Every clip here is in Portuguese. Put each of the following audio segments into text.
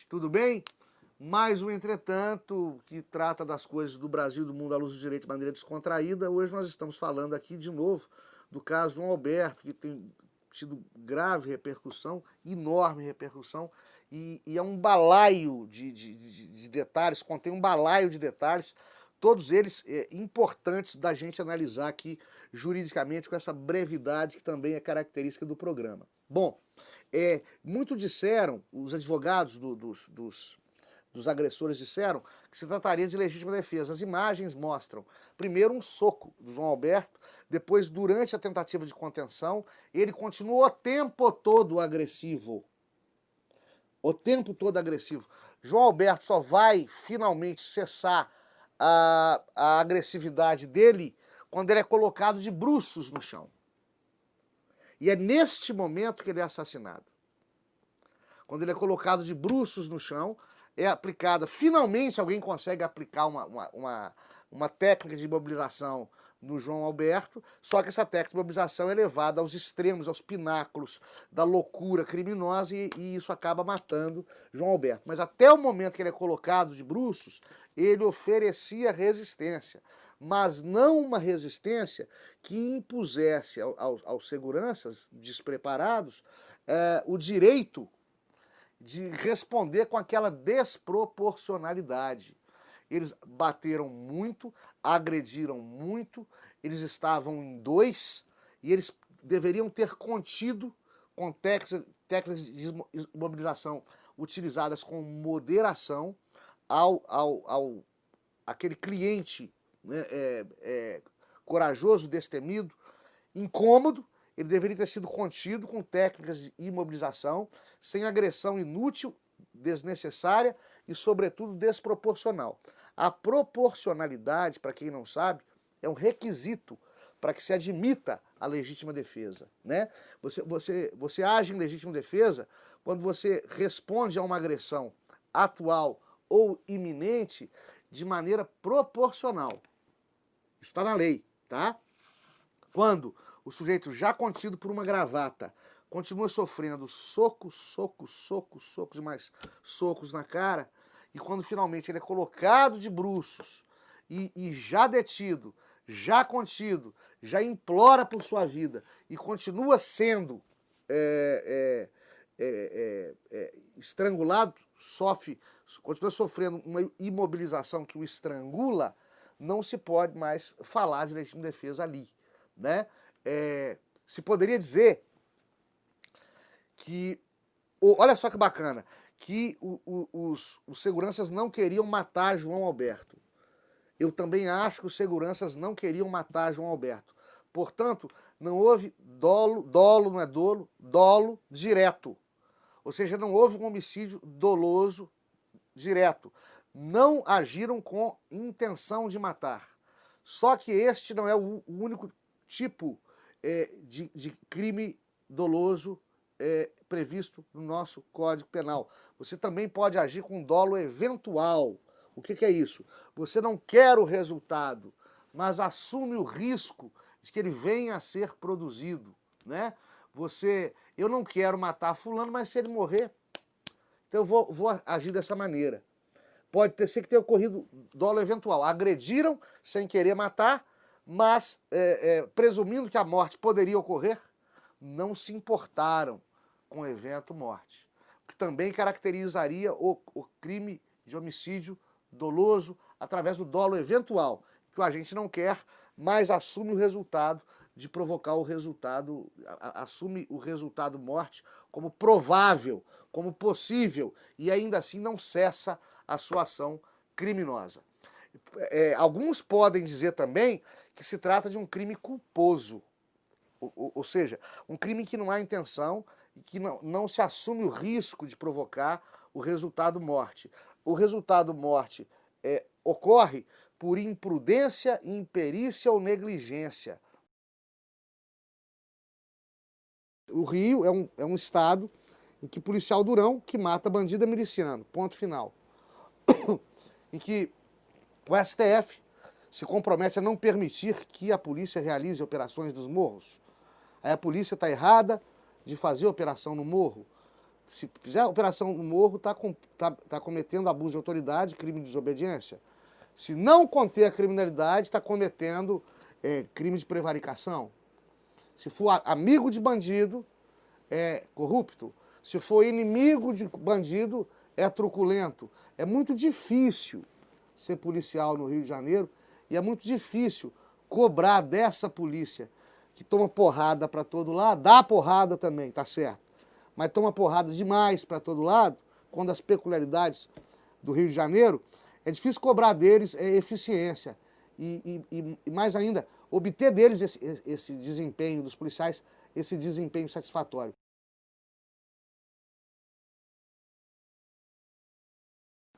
gente, tudo bem? Mais um Entretanto, que trata das coisas do Brasil e do mundo à luz do direito de maneira descontraída. Hoje nós estamos falando aqui de novo do caso João Alberto, que tem tido grave repercussão, enorme repercussão, e é um balaio de detalhes, contém um balaio de detalhes, todos eles importantes da gente analisar aqui juridicamente com essa brevidade que também é característica do programa. Bom, muito disseram, os advogados dos agressores disseram que se trataria de legítima defesa. As imagens mostram, primeiro, um soco do João Alberto, depois, durante a tentativa de contenção, ele continuou o tempo todo agressivo. O tempo todo agressivo. João Alberto só vai finalmente cessar a agressividade dele quando ele é colocado de bruços no chão. E é neste momento que ele é assassinado. Quando ele é colocado de bruços no chão, é aplicada, finalmente alguém consegue aplicar uma técnica de imobilização no João Alberto, só que essa técnica de imobilização é levada aos extremos, aos pináculos da loucura criminosa e isso acaba matando João Alberto. Mas até o momento que ele é colocado de bruços, ele oferecia resistência, mas não uma resistência que impusesse aos seguranças despreparados o direito de responder com aquela desproporcionalidade. Eles bateram muito, agrediram muito, eles estavam em dois e eles deveriam ter contido com técnicas de imobilização utilizadas com moderação aquele cliente, né, corajoso, destemido, incômodo. Ele deveria ter sido contido com técnicas de imobilização, sem agressão inútil, desnecessária e, sobretudo, desproporcional. A proporcionalidade, para quem não sabe, é um requisito para que se admita a legítima defesa, né? Você age em legítima defesa quando você responde a uma agressão atual ou iminente de maneira proporcional. Isso está na lei, tá? Quando o sujeito já contido por uma gravata continua sofrendo socos e mais socos na cara, e quando finalmente ele é colocado de bruços e já detido, já contido, já implora por sua vida e continua sendo estrangulado, continua sofrendo uma imobilização que o estrangula, não se pode mais falar de legítima defesa ali, né? Se poderia dizer que, olha só que bacana, que os seguranças não queriam matar João Alberto. Eu também acho que os seguranças não queriam matar João Alberto. Portanto, não houve dolo não é dolo direto. Ou seja, não houve um homicídio doloso direto. Não agiram com intenção de matar. Só que este não é o único tipo de crime doloso previsto no nosso Código Penal. Você também pode agir com dolo eventual. O que é isso? Você não quer o resultado, mas assume o risco de que ele venha a ser produzido, né? Eu não quero matar fulano, mas se ele morrer, então eu vou agir dessa maneira. Pode ser que tenha ocorrido dolo eventual. Agrediram sem querer matar, mas presumindo que a morte poderia ocorrer, não se importaram com o evento morte, que também caracterizaria o crime de homicídio doloso através do dolo eventual, que o agente não quer, mas assume o resultado de provocar o resultado, assume o resultado morte como provável, como possível, e ainda assim não cessa a sua ação criminosa. Alguns podem dizer também que se trata de um crime culposo, ou seja, um crime que não há intenção e que não se assume o risco de provocar o resultado morte. O resultado morte ocorre por imprudência, imperícia ou negligência. O Rio é um estado em que policial durão que mata bandido é miliciano, ponto final. Em que o STF se compromete a não permitir que a polícia realize operações nos morros. Aí a polícia está errada de fazer operação no morro. Se fizer a operação no morro, tá cometendo abuso de autoridade, crime de desobediência. Se não conter a criminalidade, está cometendo crime de prevaricação. Se for amigo de bandido, é corrupto. Se for inimigo de bandido, é truculento. É muito difícil ser policial no Rio de Janeiro e é muito difícil cobrar dessa polícia que toma porrada para todo lado, dá porrada também, tá certo, mas toma porrada demais para todo lado, quando as peculiaridades do Rio de Janeiro, é difícil cobrar deles eficiência e mais ainda, obter deles esse desempenho, dos policiais, esse desempenho satisfatório.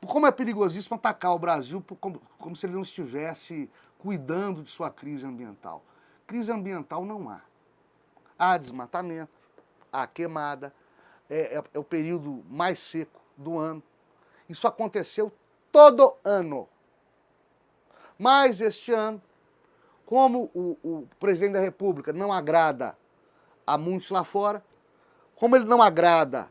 Como é perigosíssimo atacar o Brasil como se ele não estivesse cuidando de sua crise ambiental. Crise ambiental não há. Há desmatamento, há queimada, é o período mais seco do ano. Isso aconteceu todo ano. Mas este ano, como o presidente da República não agrada a muitos lá fora, como ele não agrada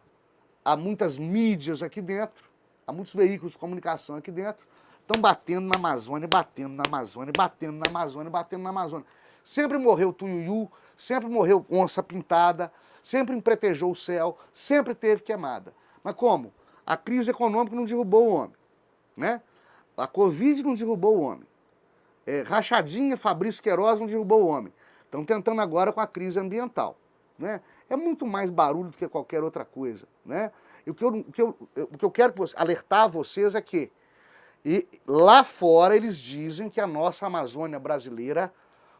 a muitas mídias aqui dentro, há muitos veículos de comunicação aqui dentro, estão batendo na Amazônia, batendo na Amazônia, batendo na Amazônia, batendo na Amazônia. Sempre morreu tuiuiu, sempre morreu onça pintada, sempre empretejou o céu, sempre teve queimada. Mas como? A crise econômica não derrubou o homem, né? A Covid não derrubou o homem. Rachadinha, Fabrício Queiroz não derrubou o homem. Estão tentando agora com a crise ambiental, né? É muito mais barulho do que qualquer outra coisa, né? E o que eu quero alertar vocês é que lá fora eles dizem que a nossa Amazônia brasileira,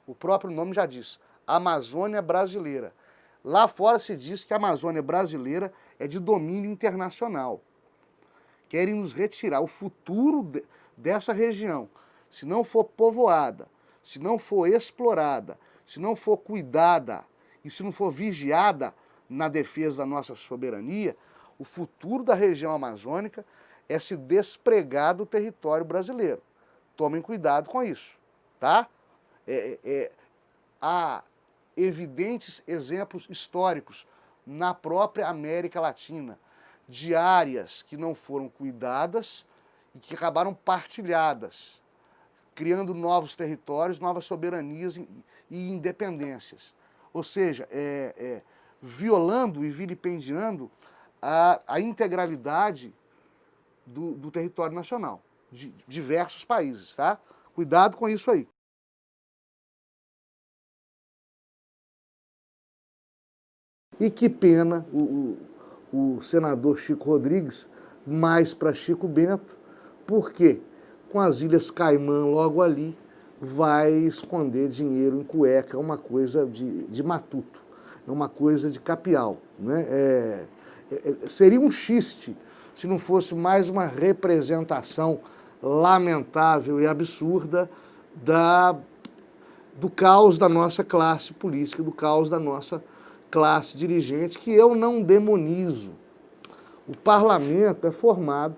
o próprio nome já diz, Amazônia brasileira. Lá fora se diz que a Amazônia brasileira é de domínio internacional. Querem nos retirar o futuro dessa região. Se não for povoada, se não for explorada, se não for cuidada e se não for vigiada na defesa da nossa soberania, o futuro da região amazônica é se despregar do território brasileiro. Tomem cuidado com isso, tá? Há evidentes exemplos históricos na própria América Latina de áreas que não foram cuidadas e que acabaram partilhadas, criando novos territórios, novas soberanias e independências. Ou seja, violando e vilipendiando a integralidade do território nacional, de diversos países, tá? Cuidado com isso aí. E que pena o senador Chico Rodrigues, mais para Chico Bento, porque com as Ilhas Caimã logo ali, vai esconder dinheiro em cueca, é uma coisa de matuto, é uma coisa de capial, né? Seria um xiste se não fosse mais uma representação lamentável e absurda do caos da nossa classe política, do caos da nossa classe dirigente, que eu não demonizo. O parlamento é formado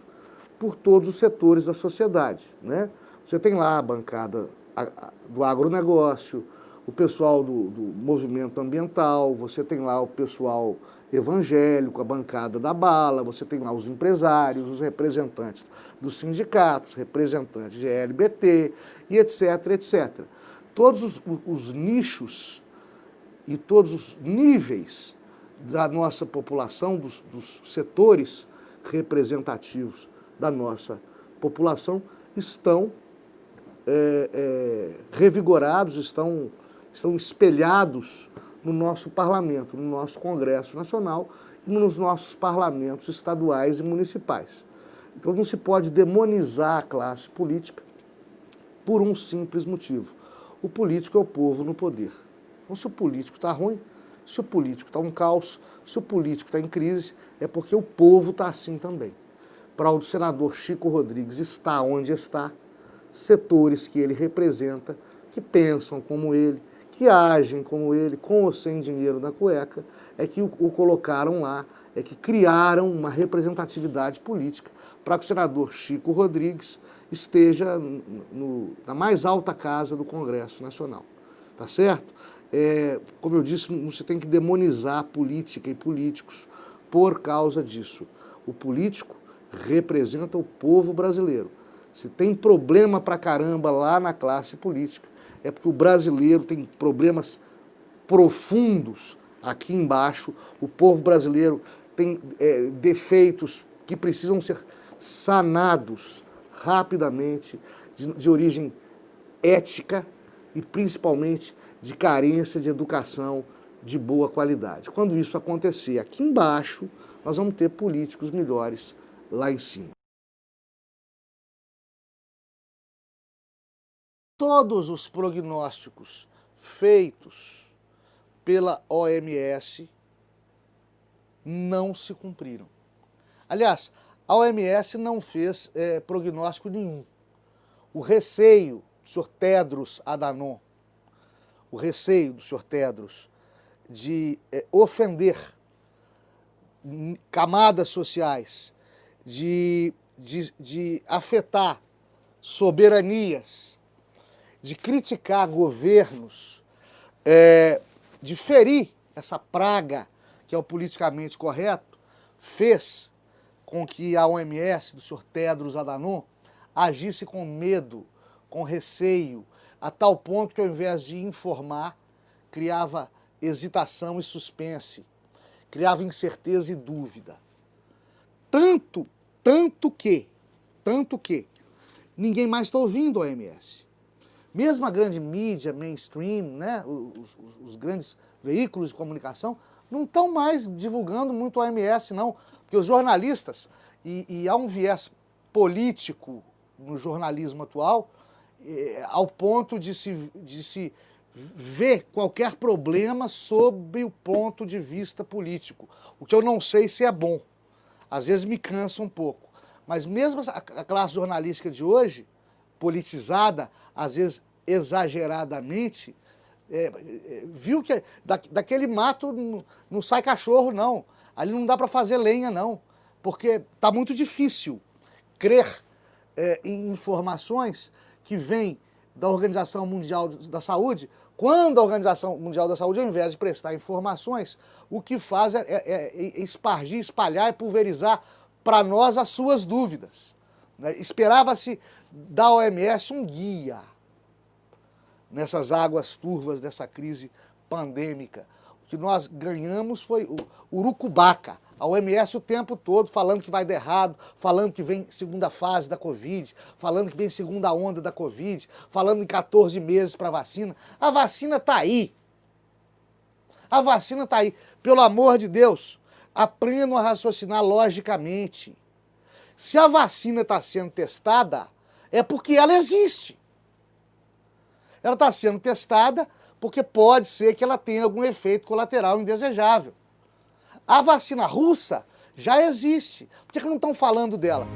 por todos os setores da sociedade, né? Você tem lá a bancada do agronegócio, o pessoal do movimento ambiental, você tem lá o pessoal evangélico, a bancada da bala, você tem lá os empresários, os representantes dos sindicatos, representantes de LGBT e etc, etc. Todos os nichos e todos os níveis da nossa população, dos setores representativos da nossa população, estão revigorados, estão espelhados no nosso parlamento, no nosso Congresso Nacional e nos nossos parlamentos estaduais e municipais. Então não se pode demonizar a classe política por um simples motivo. O político é o povo no poder. Então se o político está ruim, se o político está um caos, se o político está em crise, é porque o povo está assim também. Para o senador Chico Rodrigues estar onde está, setores que ele representa, que pensam como ele, que agem como ele, com ou sem dinheiro na cueca, é que o colocaram lá, é que criaram uma representatividade política para que o senador Chico Rodrigues esteja na mais alta casa do Congresso Nacional. Tá certo? Como eu disse, não se tem que demonizar a política e políticos por causa disso. O político representa o povo brasileiro. Se tem problema pra caramba lá na classe política, é porque o brasileiro tem problemas profundos aqui embaixo. O povo brasileiro tem defeitos que precisam ser sanados rapidamente, de origem ética e principalmente de carência de educação de boa qualidade. Quando isso acontecer aqui embaixo, nós vamos ter políticos melhores lá em cima. Todos os prognósticos feitos pela OMS não se cumpriram. Aliás, a OMS não fez prognóstico nenhum. O receio do Sr. Tedros Adhanom, o receio do Sr. Tedros de ofender camadas sociais, de afetar soberanias, de criticar governos, de ferir essa praga que é o politicamente correto, fez com que a OMS, do Sr. Tedros Adhanom, agisse com medo, com receio, a tal ponto que ao invés de informar, criava hesitação e suspense, criava incerteza e dúvida. Tanto que ninguém mais está ouvindo a OMS. Mesmo a grande mídia, mainstream, né, os grandes veículos de comunicação, não estão mais divulgando muito a OMS, não. Porque os jornalistas, e há um viés político no jornalismo atual, ao ponto de se ver qualquer problema sob o ponto de vista político. O que eu não sei se é bom. Às vezes me cansa um pouco. Mas mesmo a classe jornalística de hoje, politizada, às vezes exageradamente, viu que daquele mato não sai cachorro, não. Ali não dá para fazer lenha, não. Porque está muito difícil crer em informações que vêm da Organização Mundial da Saúde, quando a Organização Mundial da Saúde, ao invés de prestar informações, o que faz é espargir, espalhar e pulverizar para nós as suas dúvidas. Esperava-se da OMS um guia nessas águas turvas dessa crise pandêmica. O que nós ganhamos foi o urucubaca. A OMS o tempo todo falando que vai dar errado, falando que vem segunda fase da Covid, falando que vem segunda onda da Covid, falando em 14 meses para a vacina. A vacina está aí. A vacina está aí. Pelo amor de Deus, aprendam a raciocinar logicamente. Se a vacina está sendo testada, é porque ela existe. Ela está sendo testada porque pode ser que ela tenha algum efeito colateral indesejável. A vacina russa já existe. Por que não estão falando dela?